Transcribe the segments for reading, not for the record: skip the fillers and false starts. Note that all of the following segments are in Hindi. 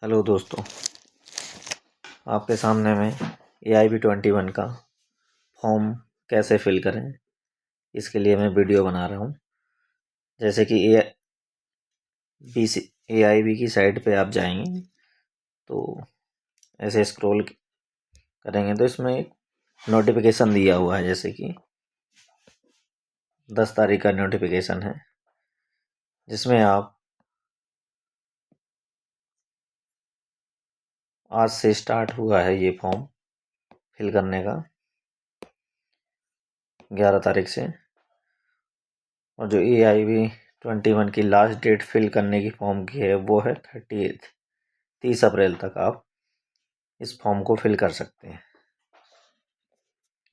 हेलो दोस्तों, आपके सामने मैं AIB21 का फॉर्म कैसे फिल करें इसके लिए मैं वीडियो बना रहा हूँ। जैसे कि AIB की साइट पे आप जाएंगे तो ऐसे स्क्रॉल करेंगे तो इसमें एक नोटिफिकेशन दिया हुआ है, जैसे कि 10 तारीख का नोटिफिकेशन है, जिसमें आप आज से स्टार्ट हुआ है ये फॉर्म फिल करने का 11 तारीख से। और जो AIB21 की लास्ट डेट फिल करने की फॉर्म की है वो है 30 अप्रैल तक आप इस फॉर्म को फिल कर सकते हैं।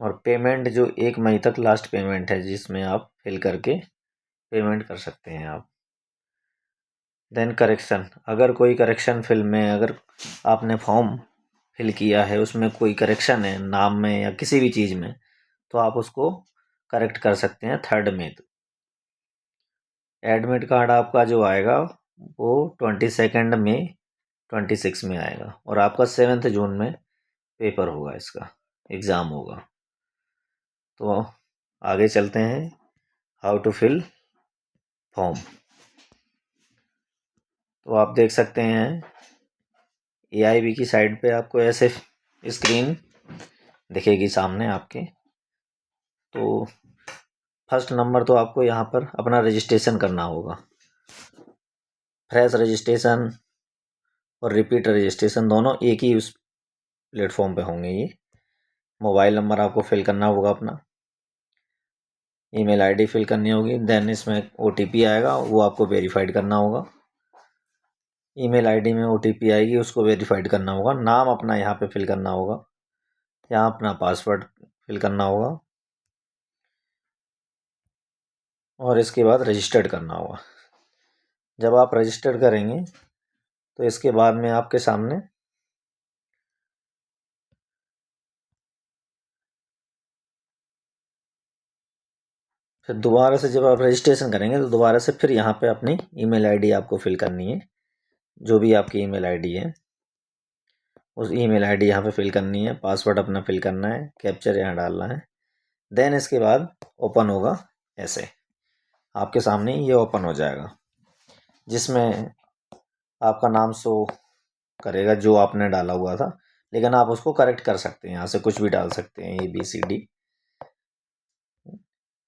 और पेमेंट जो 1 मई तक लास्ट पेमेंट है, जिसमें आप फिल करके पेमेंट कर सकते हैं आप। देन करेक्शन, अगर कोई करेक्शन फिल में अगर आपने फॉर्म फिल किया है उसमें कोई करेक्शन है नाम में या किसी भी चीज़ में, तो आप उसको करेक्ट कर सकते हैं 3 मई तक। एडमिट कार्ड आपका जो आएगा वो 22 मई 26 में आएगा और आपका 7 जून में पेपर होगा, इसका एग्ज़ाम होगा। तो आगे चलते हैं, हाउ टू फिल फॉर्म। तो आप देख सकते हैं AIB की साइट पे आपको ऐसे स्क्रीन दिखेगी सामने आपके। तो फर्स्ट नंबर तो आपको यहाँ पर अपना रजिस्ट्रेशन करना होगा। फ्रेश रजिस्ट्रेशन और रिपीट रजिस्ट्रेशन दोनों एक ही उस प्लेटफॉर्म पे होंगे। ये मोबाइल नंबर आपको फिल करना होगा, अपना ईमेल आईडी फिल करनी होगी। देन इसमें OTP आएगा, वो आपको वेरीफाइड करना होगा। ईमेल आईडी में OTP आएगी, उसको वेरीफाइड करना होगा। नाम अपना यहाँ पे फिल करना होगा, यहाँ अपना पासवर्ड फिल करना होगा और इसके बाद रजिस्टर्ड करना होगा। जब आप रजिस्टर्ड करेंगे तो इसके बाद में आपके सामने फिर दोबारा से जब आप रजिस्ट्रेशन करेंगे तो दोबारा से फिर यहाँ पे अपनी ईमेल आईडी आपको फिल करनी है। जो भी आपकी ईमेल आईडी है उस ईमेल आईडी यहाँ पे फिल करनी है, पासवर्ड अपना फिल करना है, कैप्चर यहाँ डालना है। देन इसके बाद ओपन होगा, ऐसे आपके सामने ये ओपन हो जाएगा, जिसमें आपका नाम शो करेगा जो आपने डाला हुआ था, लेकिन आप उसको करेक्ट कर सकते हैं, यहाँ से कुछ भी डाल सकते हैं, ABCD।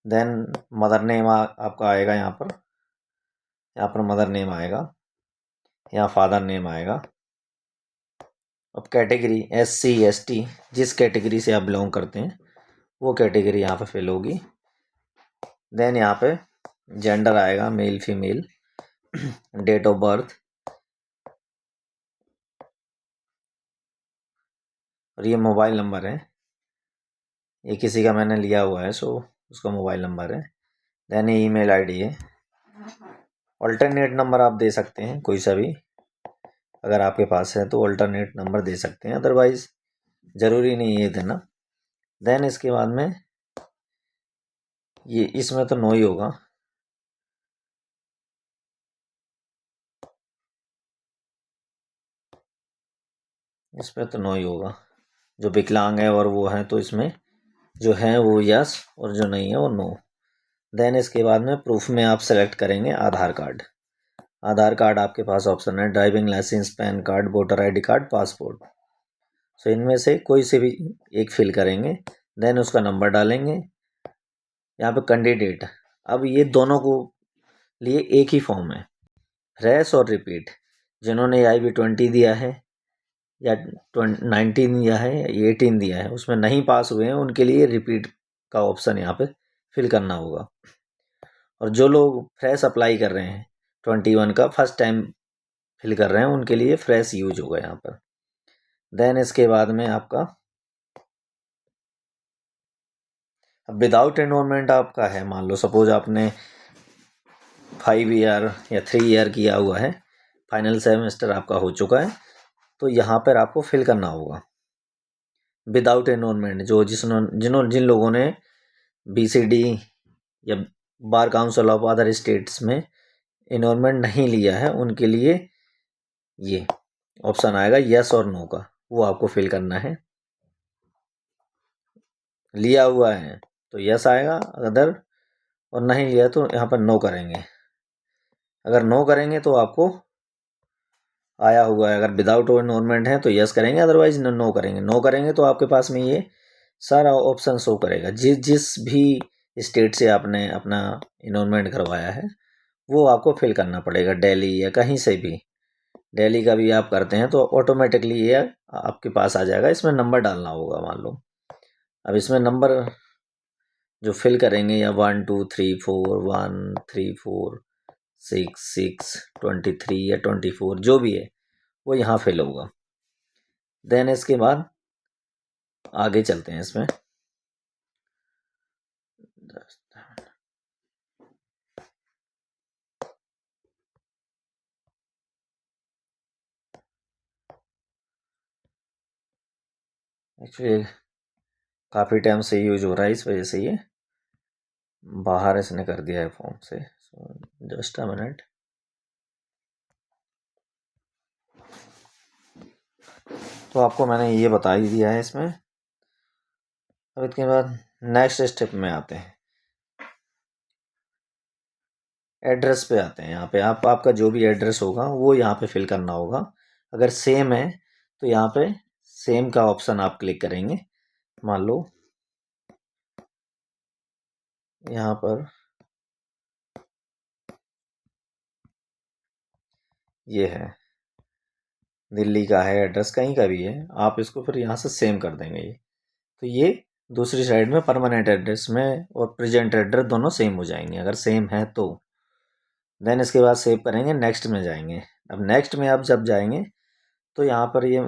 देन मदर नेम आपका आएगा, यहाँ पर मदर नेम आएगा, यहाँ फादर नेम आएगा। अब कैटेगरी SC ST, जिस कैटेगरी से आप बिलोंग करते हैं वो कैटेगरी यहाँ पे फिल होगी। देन यहाँ पे जेंडर आएगा, male female, date of birth, और ये मोबाइल नंबर है, ये किसी का मैंने लिया हुआ है, सो उसका मोबाइल नंबर है। देन ये ईमेल आईडी है। अल्टरनेट नंबर आप दे सकते हैं कोई सा भी, अगर आपके पास है तो अल्टरनेट नंबर दे सकते हैं, अदरवाइज ज़रूरी नहीं है देना। देन इसके बाद में ये इसमें तो नो ही होगा। इसमें तो नो ही होगा, जो विकलांग है और वो है तो इसमें जो है वो यस और जो नहीं है वो नो। देन इसके बाद में प्रूफ में आप सेलेक्ट करेंगे आधार कार्ड। आधार कार्ड आपके पास ऑप्शन है, driving licence, PAN card, voter ID card, passport. So इनमें से कोई से भी एक फिल करेंगे। देन उसका नंबर डालेंगे। यहाँ पे कैंडिडेट, अब ये दोनों को लिए एक ही फॉर्म है, फ्रेश और रिपीट। जिन्होंने AIB20 दिया है या 19 दिया है या 18 दिया है, उसमें नहीं पास हुए हैं, उनके लिए रिपीट का ऑप्शन यहाँ पे फिल करना होगा। और जो लोग फ्रेश अप्लाई कर रहे हैं 21 का फर्स्ट टाइम फिल कर रहे हैं, उनके लिए फ्रेश यूज होगा यहाँ पर। देन इसके बाद में आपका विदाउट एनरोलमेंट आपका है, मान लो सपोज आपने 5 ईयर या 3 ईयर किया हुआ है, फाइनल सेमेस्टर आपका हो चुका है, तो यहाँ पर आपको फिल करना होगा विदाउट एनरोलमेंट। जो जिन लोगों ने BCD या bar council of other states में एनरोलमेंट नहीं लिया है, उनके लिए ये। ऑप्शन आएगा यस और नो का, वो आपको फिल करना है। लिया हुआ है तो यस आएगा, अदर और नहीं लिया तो यहाँ पर नो करेंगे। अगर नो करेंगे तो आपको आया हुआ है, अगर विदाउट इनरोलमेंट है तो यस करेंगे, अदरवाइज नो करेंगे। नो करेंगे तो आपके पास में ये सारा ऑप्शन शो करेगा। जिस भी स्टेट से आपने अपना इनरोलमेंट करवाया है वो आपको फिल करना पड़ेगा, दिल्ली या कहीं से भी। दिल्ली का भी आप करते हैं तो ऑटोमेटिकली ये आपके पास आ जाएगा। इसमें नंबर डालना होगा मान लो। अब इसमें नंबर जो फिल करेंगे या 1 2 3 4 1 3 4 6 23 या 24 जो भी है वो यहाँ फिल होगा। देन इसके बाद आगे चलते हैं इसमें। एक्चुअली काफ़ी टाइम से यूज हो रहा है, इस वजह से ये बाहर इसने कर दिया है फॉर्म से। Just a minute. तो आपको मैंने ये बता ही दिया है इसमें। अब इसके बाद नेक्स्ट स्टेप में आते हैं, एड्रेस पे आते हैं। यहाँ पे आपका जो भी एड्रेस होगा वो यहाँ पे फिल करना होगा। अगर सेम है तो यहाँ पे सेम का ऑप्शन आप क्लिक करेंगे। मान लो यहाँ पर ये है, दिल्ली का है एड्रेस, कहीं का भी है, आप इसको फिर यहाँ से सेम कर देंगे। ये तो ये दूसरी साइड में परमानेंट एड्रेस में और प्रेजेंट एड्रेस दोनों सेम हो जाएंगे अगर सेम है तो। देन इसके बाद सेव करेंगे, नेक्स्ट में जाएंगे। अब नेक्स्ट में आप जब जाएंगे तो यहाँ पर ये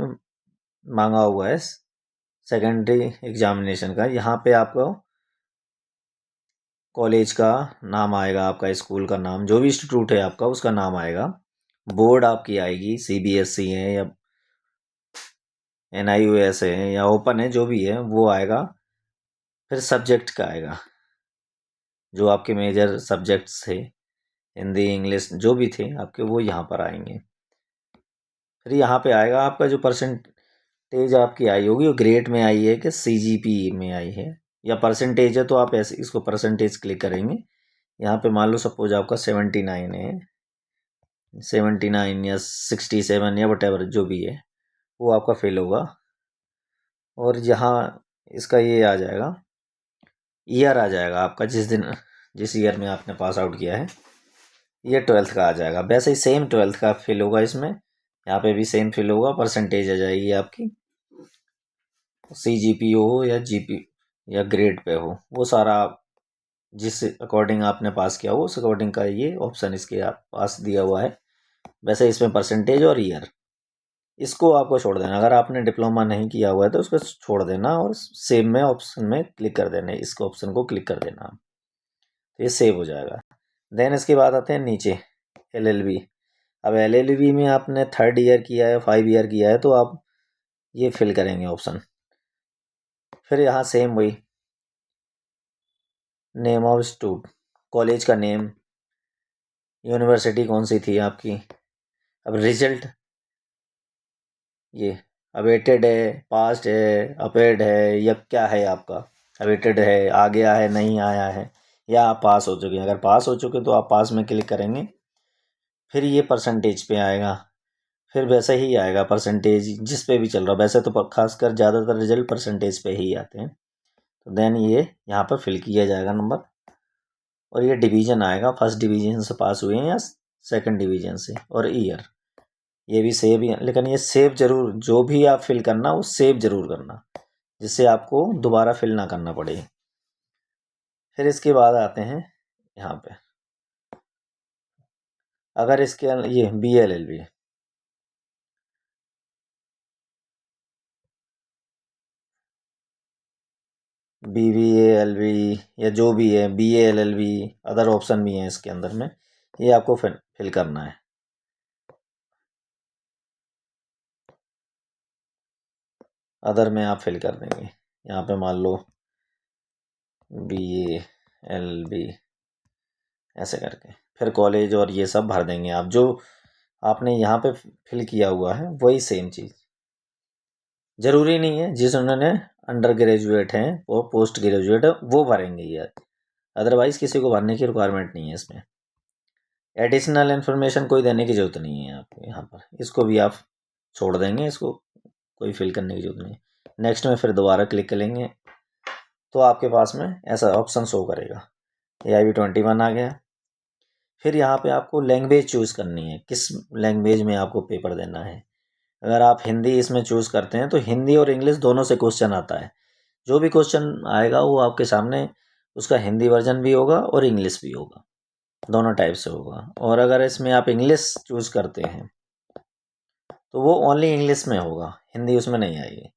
मांगा हुआ है सेकेंडरी एग्जामिनेशन का। यहाँ पे आपको कॉलेज का नाम आएगा, आपका स्कूल का नाम, जो भी इंस्टीट्यूट है आपका उसका नाम आएगा। बोर्ड आपकी आएगी, सीबीएसई है या एनआईओएस है या ओपन है, जो भी है वो आएगा। फिर सब्जेक्ट का आएगा, जो आपके मेजर सब्जेक्ट्स थे, हिंदी इंग्लिश जो भी थे आपके, वो यहाँ पर आएंगे। फिर यहाँ पे आएगा आपका जो परसेंटेज आपकी आई होगी, वो ग्रेड में आई है कि सीजीपी में आई है या परसेंटेज है, तो आप ऐसे इसको परसेंटेज क्लिक करेंगे। यहाँ पे मान लो सपोज आपका 79 है, 79 या 67 या वट एवर जो भी है वो आपका फेल होगा। और यहाँ इसका ये आ जाएगा, ईयर आ जाएगा आपका, जिस ईयर में आपने पास आउट किया है, ये 12th का आ जाएगा। वैसे ही सेम 12th का फिल होगा इसमें, यहाँ पे भी सेम फिल होगा, परसेंटेज आ जाएगी आपकी, CGPA हो या GP या ग्रेड पे हो, वो सारा जिस अकॉर्डिंग आपने पास किया हो उस अकॉर्डिंग का ये ऑप्शन इसके आप पास दिया हुआ है। वैसे इसमें परसेंटेज और ईयर, इसको आपको छोड़ देना। अगर आपने डिप्लोमा नहीं किया हुआ है तो उसको छोड़ देना और सेम में ऑप्शन में क्लिक कर देना, इसको ऑप्शन को क्लिक कर देना, तो ये सेव हो जाएगा। देन इसके बाद आते हैं नीचे LLB। अब LLB में आपने 3rd ईयर किया है, 5 ईयर किया है, तो आप ये फिल करेंगे ऑप्शन। फिर यहाँ सेम वही नेम ऑफ इंस्टीट्यूट, कॉलेज का नेम, यूनिवर्सिटी कौन सी थी आपकी। अब रिजल्ट ये अवेटेड है, पास्ट है, अपेड है, या क्या है आपका। अवेटेड है, आ गया है, नहीं आया है, या आप पास हो चुके हैं। अगर पास हो चुके तो आप पास में क्लिक करेंगे। फिर ये परसेंटेज पे आएगा, फिर वैसे ही आएगा परसेंटेज जिस पे भी चल रहा। वैसे तो खासकर ज़्यादातर रिजल्ट परसेंटेज पे ही आते हैं। तो देन ये यहाँ पर फिल किया जाएगा नंबर, और ये डिवीज़न आएगा, फर्स्ट डिवीज़न से पास हुए हैं या सेकंड डिवीज़न से, और ईयर। ये भी सेव ही है, लेकिन ये सेव जरूर, जो भी आप फिल करना वो सेव जरूर करना, जिससे आपको दोबारा फिल ना करना पड़े। फिर इसके बाद आते हैं यहाँ पे, अगर इसके ये BLLB, BBALB या जो भी है, BALLB, अदर ऑप्शन भी हैं इसके अंदर में, ये आपको फिल करना है। अदर में आप फिल कर देंगे यहाँ पे, मान लो BALB ऐसे करके, फिर कॉलेज और ये सब भर देंगे आप, जो आपने यहाँ पे फिल किया हुआ है वही सेम चीज़। ज़रूरी नहीं है जिन्होंने अंडर ग्रेजुएट हैं वो पोस्ट ग्रेजुएट है वो भरेंगे ये, अदरवाइज़ किसी को भरने की रिक्वायरमेंट नहीं है इसमें। एडिशनल इन्फॉर्मेशन कोई देने की ज़रूरत नहीं है आपको यहाँ पर, इसको भी आप छोड़ देंगे, इसको कोई फिल करने की ज़रूरत नहीं। नेक्स्ट में फिर दोबारा क्लिक करेंगे तो आपके पास में ऐसा ऑप्शन शो करेगा, AIB21 आ गया। फिर यहाँ पे आपको लैंग्वेज चूज़ करनी है, किस लैंग्वेज में आपको पेपर देना है। अगर आप हिंदी इसमें चूज़ करते हैं तो हिंदी और इंग्लिश दोनों से क्वेश्चन आता है। जो भी क्वेश्चन आएगा वो आपके सामने उसका हिंदी वर्जन भी होगा और इंग्लिश भी होगा, दोनों टाइप से होगा। और अगर इसमें आप इंग्लिश चूज़ करते हैं तो वो ओनली इंग्लिश में होगा, हिंदी उसमें नहीं आएगी।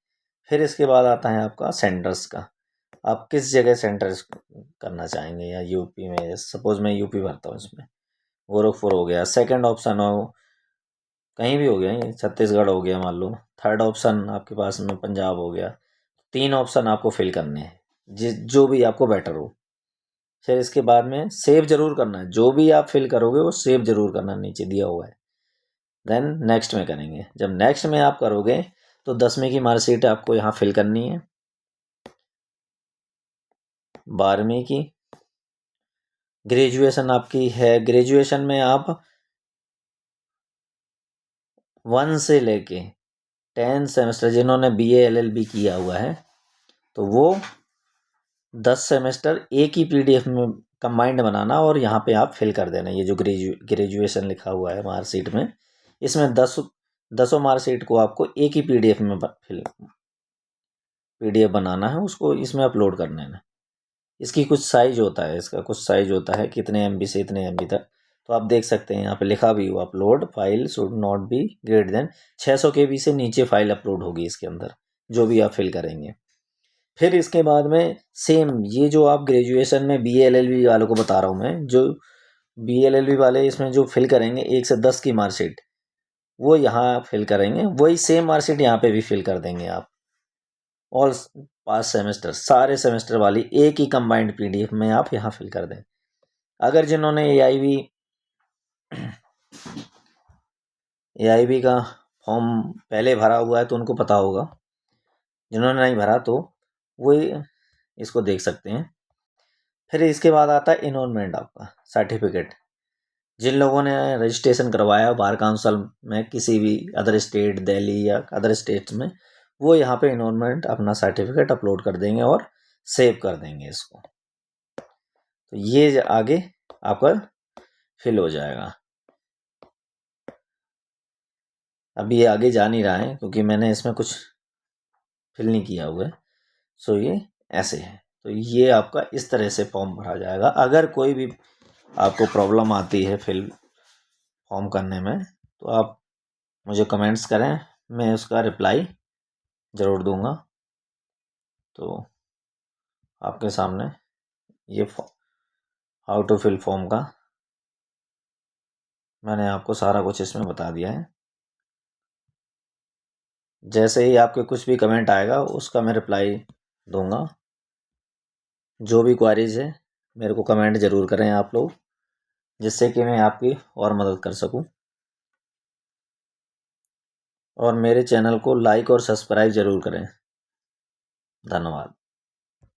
फिर इसके बाद आता है आपका सेंटर्स का, आप किस जगह सेंटर करना चाहेंगे, या यूपी में, सपोज मैं यूपी भरता हूँ इसमें, गोरखपुर हो गया। सेकंड ऑप्शन हो कहीं भी हो गया, छत्तीसगढ़ हो गया मान लो। थर्ड ऑप्शन आपके पास में पंजाब हो गया। 3 ऑप्शन आपको फिल करने हैं, जो भी आपको बेटर हो। फिर इसके बाद में सेव जरूर करना है, जो भी आप फिल करोगे वो सेव जरूर करना, नीचे दिया हुआ है। देन नेक्स्ट में करेंगे। जब नेक्स्ट में आप करोगे तो 10वीं की मार्कशीट आपको यहाँ फिल करनी है, 12वीं की, ग्रेजुएशन आपकी है, ग्रेजुएशन में आप 1 से लेके 10 सेमेस्टर जिन्होंने BA LLB किया हुआ है तो वो 10 सेमेस्टर एक ही PDF में कंबाइंड बनाना और यहाँ पे आप फिल कर देना। ये जो ग्रेजुएशन लिखा हुआ है मार्कशीट में, इसमें 10 मार्कशीट को आपको एक ही PDF में PDF बनाना है, उसको इसमें अपलोड करना है। इसकी कुछ साइज होता है, इसका कुछ साइज होता है कितने MB से इतने MB तक, तो आप देख सकते हैं यहाँ पे लिखा भी हुआ, upload file should not be greater than 600 KB से नीचे फाइल अपलोड होगी इसके अंदर, जो भी आप फिल करेंगे। फिर इसके बाद में सेम ये जो आप ग्रेजुएशन में BA LLB वालों को बता रहा हूँ मैं, जो BA LLB वाले इसमें जो फिल करेंगे 1 से 10 की मार्कशीट, वो यहाँ फिल करेंगे, वही सेम मार्कशीट यहाँ पे भी फिल कर देंगे आप। ऑल पास सेमेस्टर, सारे सेमेस्टर वाली एक ही कंबाइंड PDF में आप यहाँ फिल कर दें। अगर जिन्होंने AIB का फॉर्म पहले भरा हुआ है तो उनको पता होगा, जिन्होंने नहीं भरा तो वो इसको देख सकते हैं। फिर इसके बाद आता है इनरोलमेंट आपका सर्टिफिकेट। जिन लोगों ने रजिस्ट्रेशन करवाया बार काउंसिल में किसी भी अदर स्टेट, दिल्ली या अदर स्टेट्स में, वो यहाँ पे इनरोलमेंट अपना सर्टिफिकेट अपलोड कर देंगे और सेव कर देंगे इसको। तो ये आगे आपका फिल हो जाएगा। अभी ये आगे जा नहीं रहा है क्योंकि मैंने इसमें कुछ फिल नहीं किया हुआ है, सो ये ऐसे है। तो ये आपका इस तरह से फॉर्म भरा जाएगा। अगर कोई भी आपको प्रॉब्लम आती है फिल फॉर्म करने में तो आप मुझे कमेंट्स करें, मैं उसका रिप्लाई ज़रूर दूंगा। तो आपके सामने ये हाउ टू फिल फॉर्म का मैंने आपको सारा कुछ इसमें बता दिया है। जैसे ही आपके कुछ भी कमेंट आएगा उसका मैं रिप्लाई दूंगा। जो भी क्वारीज है मेरे को कमेंट ज़रूर करें आप लोग, जिससे कि मैं आपकी और मदद कर सकूं। और मेरे चैनल को लाइक और सब्सक्राइब ज़रूर करें। धन्यवाद।